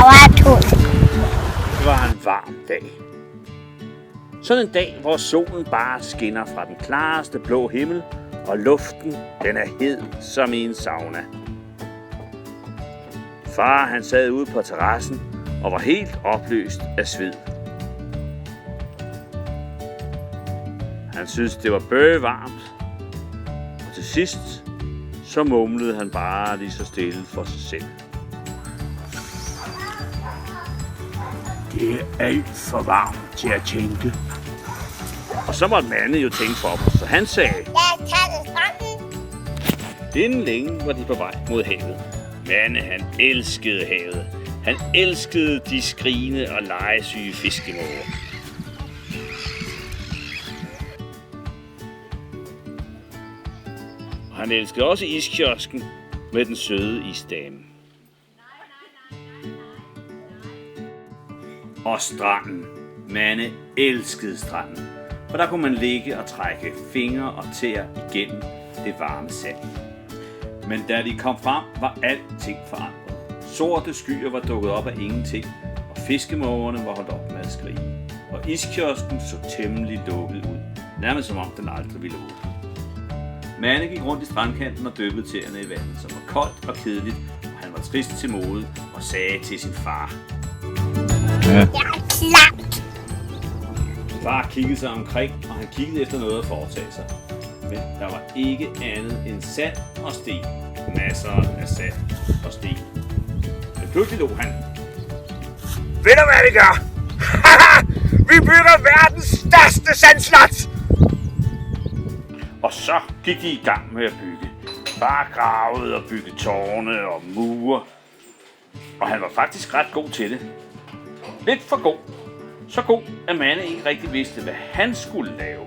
graver et hul. Det var en varm dag. Sådan en dag, hvor solen bare skinner fra den klareste blå himmel, og luften, den er hed som i en sauna. Far, han sad ude på terrassen og var helt opløst af sved. Han syntes, det var bøgevarmt, og til sidst, så mumlede han bare lige så stille for sig selv. Det er alt for varmt til at tænke. Og så måtte Manne jo tænke for dem, så han sagde, Jeg tager stranden. inden længe var de på vej mod havet. Manne, han elskede havet. Han elskede de skrigende og legesyge fiskemåger. Og han elskede også iskiosken med den søde isdame. Og stranden. Manne elskede stranden, for der kunne man ligge og trække fingre og tæer igennem det varme sand. Men da de kom frem, var alting forandret. Sorte skyer var dukket op af ingenting, og fiskemågerne var holdt op med at skrige. Og iskiosken så temmelig lukket ud, nærmest som om den aldrig ville åbne. Manne gik rundt i strandkanten og dyppede tæerne i vandet, som var koldt og kedeligt, og han var trist til mode og sagde til sin far. Jeg er klamt. Far kiggede sig omkring, og han kiggede efter noget at foretage sig. Men der var ikke andet end sand og sten. Masser af sand og sten. Men pludselig lå han. Ved du, hvad vi gør? Vi bygger verdens største sandslot! Og så gik de i gang med at bygge. Far gravede og byggede tårne og mure. Og han var faktisk ret god til det. Lidt for god. Så god, at Manne ikke rigtig vidste, hvad han skulle lave.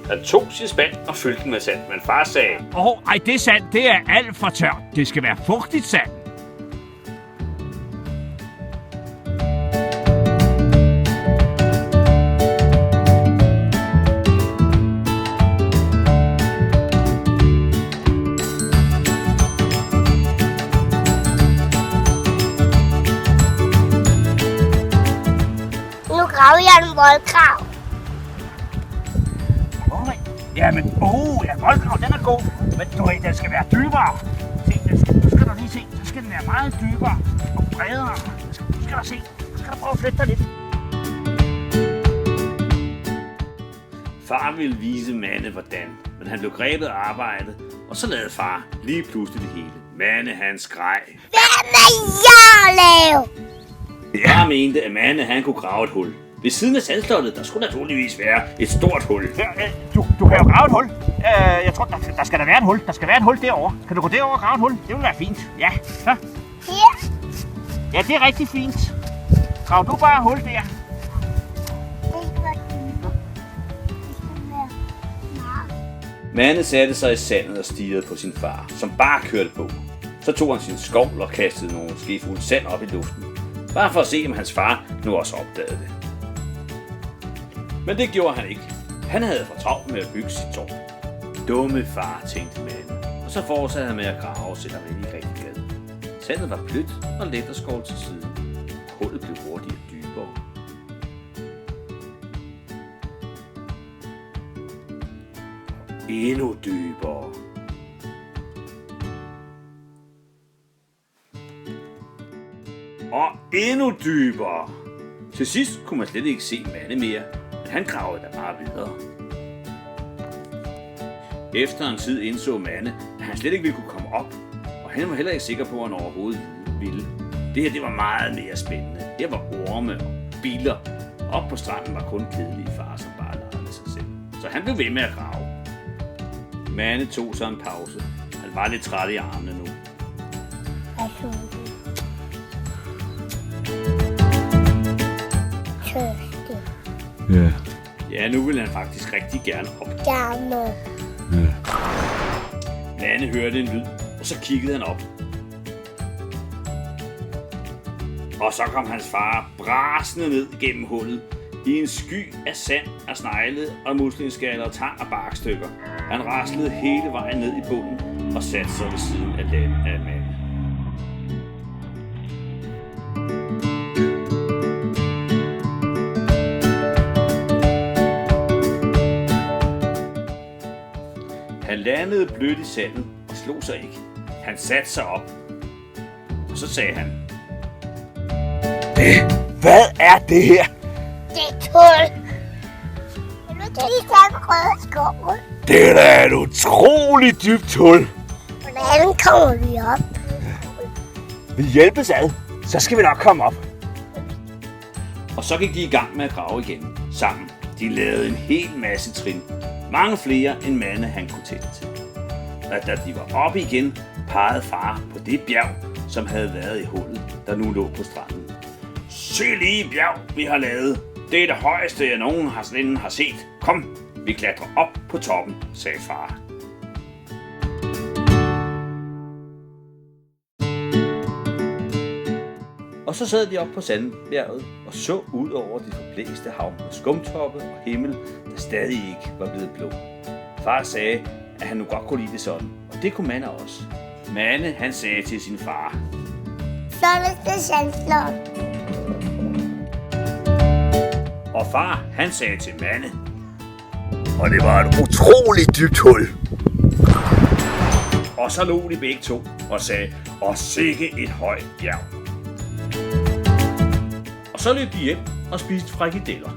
Han tog sin spand og fyldte den med sand, men far sagde, Ej, det sand, det er alt for tørt. Det skal være fugtigt sand. Nu graver jeg en voldgrav. Jamen, ja, voldgrav, den er god. Men den skal være dybere. Se, nu skal du lige se. Så skal den være meget dybere og bredere. Nu skal du se. Nu skal du prøve at flytte dig lidt. far ville vise Manne hvordan, men han blev grebet af arbejdet, og så lavede far lige pludselig det hele. Manne, han skreg. Hvad må jeg lave? Far mente, at Manne, han kunne grave et hul. Ved siden af sandslottet, der skulle naturligvis være et stort hul. Du kan jo grave et hul. Jeg tror, der skal der være et hul. Der skal være et hul derovre. Kan du gå derover og grave et hul? Det vil være fint. Ja. Her. Ja, det er rigtig fint. Grav du bare et hul der. Det var dyber. Det skal være meget. Manne satte sig i sandet og stirrede på sin far, som bare kørte på. Så tog han sin skovl og kastede nogle skefulde sand op i luften. Bare for at se, om hans far nu også opdagede det. Men det gjorde han ikke. Han havde for travlt med at bygge sit tårn. Dumme far, tænkte Manne, og så fortsatte han med at grave, selvom han ikke rigtig gad. Sandet var blødt og let at skåle til siden. Hullet blev hurtigt dybere. Endnu dybere. Og endnu dybere. Til sidst kunne man slet ikke se Manne mere, men han gravede da bare videre. Efter en tid indså Manne, at han slet ikke ville kunne komme op, og han var heller ikke sikker på, at han overhovedet ville. Det her, det var meget mere spændende. Her var orme og biller. Op på stranden var kun kedelige far, som bare legede med sig selv. Så han blev ved med at grave. Manne tog sig en pause. Han var lidt træt i armene nu. Ja. Ja, nu ville han faktisk rigtig gerne op. Gammel. Ja. Manne hørte en lyd, og så kiggede han op. Og så kom hans far brasende ned gennem hullet i en sky af sand og snegle og muslingeskaller, tang og barkstykker. Han raslede hele vejen ned i bunden og satte sig ved siden af Manne. landede blødt i sandet og slog sig ikke. Han satte sig op, og så sagde han: Hvad er det her? Det er et hul. Vil du ikke lige tage den røde skål? Det er da et utroligt dybt hul. Hvordan kommer vi op? Vi hjælpes ad, så skal vi nok komme op. Og så gik de i gang med at grave igen sammen. De lavede en hel masse trin. Mange flere end Manne han kunne tælle til. Og da de var oppe igen, pegede far på det bjerg, som havde været i hullet, der nu lå på stranden. Se lige bjerg, vi har lavet. Det er det højeste, jeg nogensinde har set. Kom, vi klatrer op på toppen, sagde far. Og så sad de op på sandbjerget og så ud over det forblæste hav med skumtoppe og himmel, der stadig ikke var blevet blå. Far sagde, at han nu godt kunne lide det sådan, og det kunne Manne også. Manne, han sagde til sin far: Så er det sandslot. Og far, han sagde til Manne: Og det var et utroligt dybt hul. Og så lå de begge to og sagde: Og sikke et højt bjerg. Og så løb de hjem og spiste frikadeller.